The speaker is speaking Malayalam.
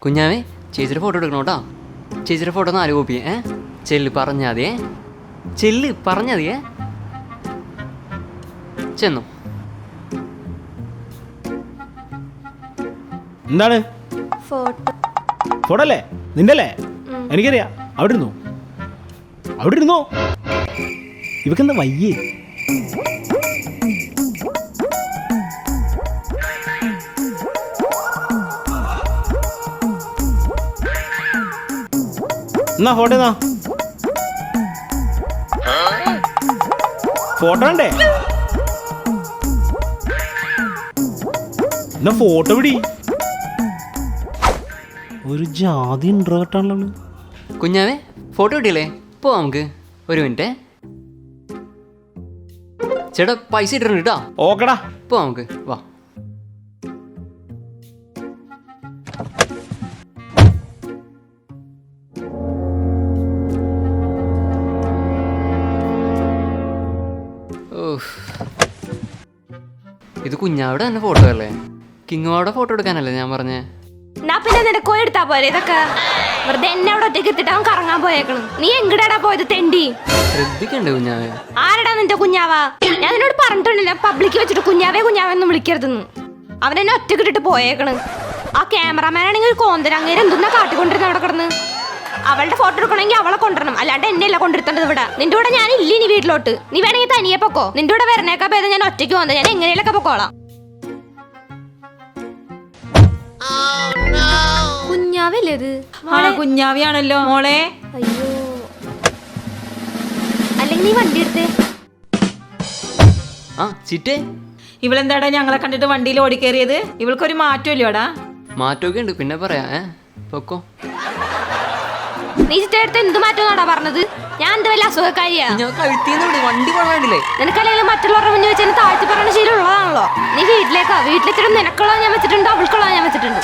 കുഞ്ഞാവേ ചേച്ചിയുടെ ഫോട്ടോ എടുക്കണം കേട്ടോ. ചേച്ചിയുടെ ഫോട്ടോ 4 കോപ്പി. ചെല്ല് പറഞ്ഞാൽ മതിയേ. ചെല്ല് പറഞ്ഞാൽ മതിയേ. ചെന്നു. എന്താണ് ഫോട്ടോ അല്ലേ നിന്റെ അല്ലേ? എനിക്കറിയാം. അവിടെ ഇരുന്നോ ഇവക്കെന്താ വയ്യേ? എന്നാ ഫോട്ടോ ഉണ്ടേ? എന്നാ ഫോട്ടോ പിടി. ഒരു ജാതി ഇൻട്രോവേർട്ടാണല്ലോ. കുഞ്ഞാവേ ഫോട്ടോ കിട്ടിയില്ലേ? പോവാം നമുക്ക്. ഒരു മിനിറ്റ് ചേട്ടാ, പൈസ ഇട്ടിട്ടുണ്ട് കേട്ടോ. ഓക്കെടാ, പോവാം നമുക്ക്. വാ. ഇത് കുഞ്ഞാവിടെ തന്നെ ഫോട്ടോ അല്ലേ? കിങ്ങുവാടെ ഫോട്ടോ എടുക്കാനല്ലേ ഞാൻ പറഞ്ഞേ? പിന്നെ നിനക്കോ എടുത്താ പോലെ ഇതൊക്കെ വെറുതെ എന്നെ അവിടെ ഒറ്റയ്ക്ക് എത്തിട്ട് അവൻ കറങ്ങാൻ പോയേക്കണം. നീ എങ്ങടാടാ പോയത് തെണ്ടി? ശ്രദ്ധിക്കണ്ടേ കുഞ്ഞാവേ? ആരടാ നിന്റെ കുഞ്ഞാവാ? ഞാൻ നിന്നോട് പറഞ്ഞിട്ടുണ്ടല്ലോ പബ്ലിക്ക് വെച്ചിട്ട് കുഞ്ഞാവെന്ന് വിളിക്കരുതെന്ന്. അവനെന്നെ ഒറ്റയ്ക്ക് ഇട്ടിട്ട് പോയേക്കണ്. ആ ക്യാമറമാൻ ആണെങ്കിൽ ഒരു കോന്തര അങ്ങേര് എന്തെന്നാ കാട്ടിക്കൊണ്ടിരുന്ന അവിടെ കിടന്ന്. അവളുടെ ഫോട്ടോ എടുക്കണമെങ്കിൽ അവളെ കൊണ്ടുവരണം, അല്ലാണ്ട് എന്നെ അല്ല കൊണ്ടിരുത്തേണ്ടത് ഇവിടെ. നിന്റെ കൂടെ ഞാൻ ഇല്ല ഇനി വീട്ടിലോട്ട്. നീ വേണമെങ്കിൽ തനിയെ പൊക്കോ. നിന്റെ കൂടെ വരണേക്കാ ഭേദം ഞാൻ ഒറ്റയ്ക്ക് വന്നത്. ഞാൻ എങ്ങനെയൊക്കെ പൊക്കോളാം. കുഞ്ഞാവല്ലേ ഇത്? കുഞ്ഞാവിയാണല്ലോ മോളെ. അയ്യോ, അല്ലെങ്കിൽ നീ വണ്ടി എടുത്തേ. ചിറ്റേ, ഇവളെന്താടാ ഞങ്ങളെ കണ്ടിട്ട് വണ്ടിയിൽ ഓടിക്കേറിയത്? ഇവൾക്കൊരു മാറ്റമില്ലോടാ. മാറ്റമൊക്കെ ഉണ്ട്, പിന്നെ പറയാ. പൊക്കോ. നീ ചിറ്റടുത്ത് എന്ത് മാറ്റോന്നാടാ പറഞ്ഞത്? ഞാൻ എന്ത് വല്ല അസുഖക്കാരിയാ? വണ്ടി കൊള്ളാണ്ടില്ലേ? നിനക്കല്ലെങ്കിൽ മറ്റുള്ളവരുടെ മുന്നിൽ വെച്ച് താഴ്ത്തി പറയുന്ന ശീലമുള്ളതാണല്ലോ. നീ വീട്ടിലേക്കാ. വീട്ടിലെത്തിട്ട് നിനക്കുള്ള ഞാൻ വെച്ചിട്ടുണ്ട്, അവൾക്കുള്ള ഞാൻ വെച്ചിട്ടുണ്ട്.